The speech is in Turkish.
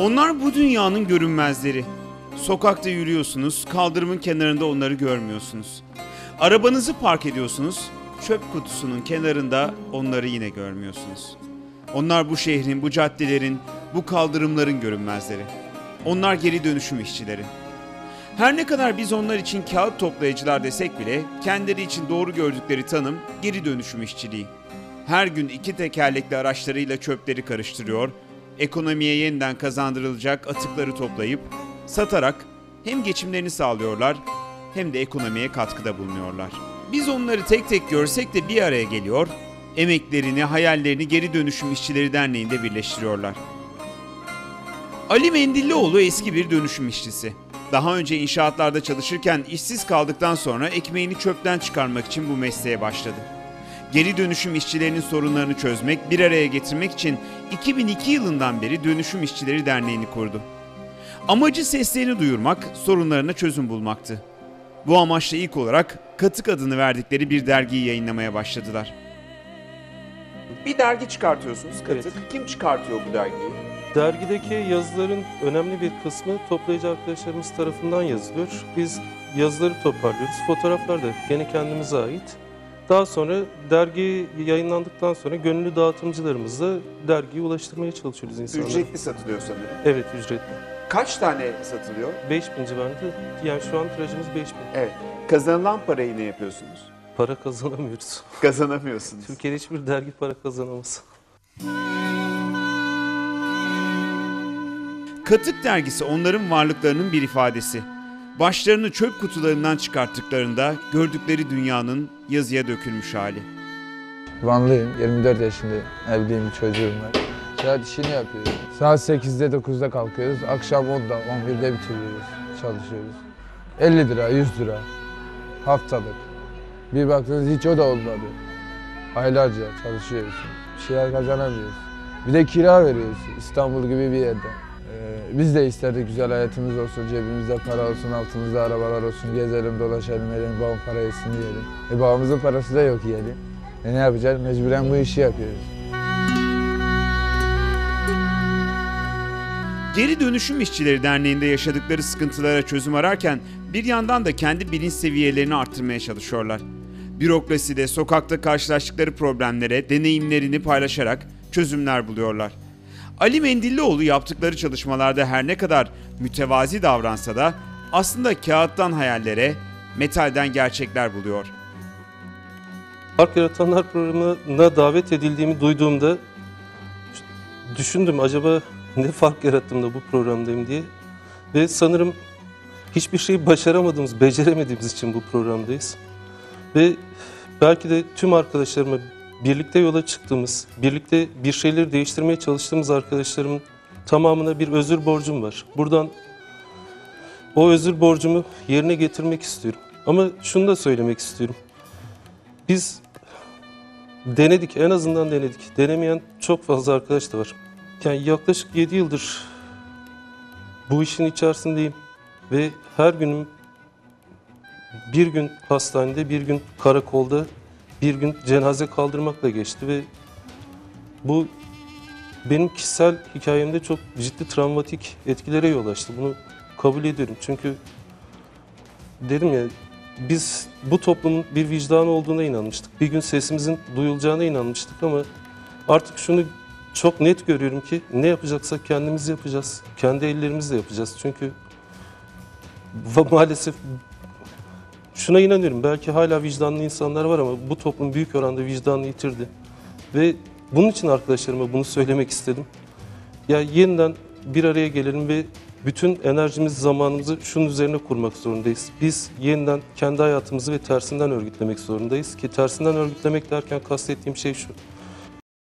Onlar bu dünyanın görünmezleri. Sokakta yürüyorsunuz, kaldırımın kenarında onları görmüyorsunuz. Arabanızı park ediyorsunuz, çöp kutusunun kenarında onları yine görmüyorsunuz. Onlar bu şehrin, bu caddelerin, bu kaldırımların görünmezleri. Onlar geri dönüşüm işçileri. Her ne kadar biz onlar için kağıt toplayıcılar desek bile kendileri için doğru gördükleri tanım geri dönüşüm işçiliği. Her gün 2 tekerlekli araçlarıyla çöpleri karıştırıyor, ekonomiye yeniden kazandırılacak atıkları toplayıp satarak hem geçimlerini sağlıyorlar hem de ekonomiye katkıda bulunuyorlar. Biz onları tek tek görsek de bir araya geliyor, emeklerini, hayallerini Geri Dönüşüm İşçileri Derneği'nde birleştiriyorlar. Ali Mendillioğlu eski bir dönüşüm işçisi. Daha önce inşaatlarda çalışırken işsiz kaldıktan sonra ekmeğini çöpten çıkarmak için bu mesleğe başladı. Geri dönüşüm işçilerinin sorunlarını çözmek, bir araya getirmek için 2002 yılından beri Dönüşüm İşçileri Derneği'ni kurdu. Amacı seslerini duyurmak, sorunlarına çözüm bulmaktı. Bu amaçla ilk olarak Katık adını verdikleri bir dergiyi yayınlamaya başladılar. Bir dergi çıkartıyorsunuz Katık. Evet. Kim çıkartıyor bu dergiyi? Dergideki yazıların önemli bir kısmı toplayıcı arkadaşlarımız tarafından yazılıyor. Biz yazıları toparlıyoruz. Fotoğraflar da gene kendimize ait. Daha sonra dergi yayınlandıktan sonra gönüllü dağıtımcılarımızla dergiyi ulaştırmaya çalışıyoruz insanlara. Ücretli satılıyor sanırım. Evet, ücretli. Kaç tane satılıyor? 5000 civarında. Yani şu an tirajımız 5000. Evet. Kazanılan parayı ne yapıyorsunuz? Para kazanamıyoruz. Kazanamıyorsunuz. Türkiye'de hiçbir dergi para kazanamaz. Katık dergisi onların varlıklarının bir ifadesi. Başlarını çöp kutularından çıkarttıklarında gördükleri dünyanın yazıya dökülmüş hali. Vanlıyım, 24 yaşındayım, evliyim, bir çocuğum var. Saat işini yapıyoruz. Saat 8'de 9'da kalkıyoruz, akşam 10'da 11'de bitiriyoruz, çalışıyoruz. 50 lira, 100 lira haftalık. Bir baktınız hiç o da olmadı. Aylarca çalışıyoruz, bir şeyler kazanamıyoruz. Bir de kira veriyoruz İstanbul gibi bir yerde. Biz de isterdik güzel hayatımız olsun, cebimizde para olsun, altımızda arabalar olsun, gezelim, dolaşalım, elim babam para yesin diyelim. Babamızın parası da yok yiyelim. Ne yapacağız? Mecburen bu işi yapıyoruz. Geri Dönüşüm İşçileri Derneği'nde yaşadıkları sıkıntılara çözüm ararken bir yandan da kendi bilinç seviyelerini arttırmaya çalışıyorlar. Bürokraside, sokakta karşılaştıkları problemlere deneyimlerini paylaşarak çözümler buluyorlar. Ali Mendillioğlu yaptıkları çalışmalarda her ne kadar mütevazi davransa da aslında kağıttan hayallere, metalden gerçekler buluyor. Fark Yaratanlar programına davet edildiğimi duyduğumda düşündüm acaba ne fark yarattım da bu programdayım diye. Ve sanırım hiçbir şeyi başaramadığımız, beceremediğimiz için bu programdayız. Ve belki de tüm arkadaşlarıma birlikte yola çıktığımız, birlikte bir şeyleri değiştirmeye çalıştığımız arkadaşlarımın tamamına bir özür borcum var. Buradan o özür borcumu yerine getirmek istiyorum. Ama şunu da söylemek istiyorum. Biz denedik, en azından denedik. Denemeyen çok fazla arkadaş da var. Yani yaklaşık 7 yıldır bu işin içerisindeyim ve her günüm bir gün hastanede, bir gün karakolda, bir gün cenaze kaldırmakla geçti ve bu benim kişisel hikayemde çok ciddi travmatik etkilere yol açtı. Bunu kabul ediyorum çünkü dedim ya, biz bu toplumun bir vicdanı olduğuna inanmıştık. Bir gün sesimizin duyulacağına inanmıştık ama artık şunu çok net görüyorum ki ne yapacaksak kendimiz yapacağız. Kendi ellerimizle yapacağız. Çünkü maalesef şuna inanıyorum. Belki hala vicdanlı insanlar var ama bu toplum büyük oranda vicdanını yitirdi. Ve bunun için arkadaşlarıma bunu söylemek istedim. Ya yeniden bir araya gelelim ve bütün enerjimizi, zamanımızı şunun üzerine kurmak zorundayız. Biz yeniden kendi hayatımızı ve tersinden örgütlemek zorundayız. Ki tersinden örgütlemek derken kastettiğim şey şu.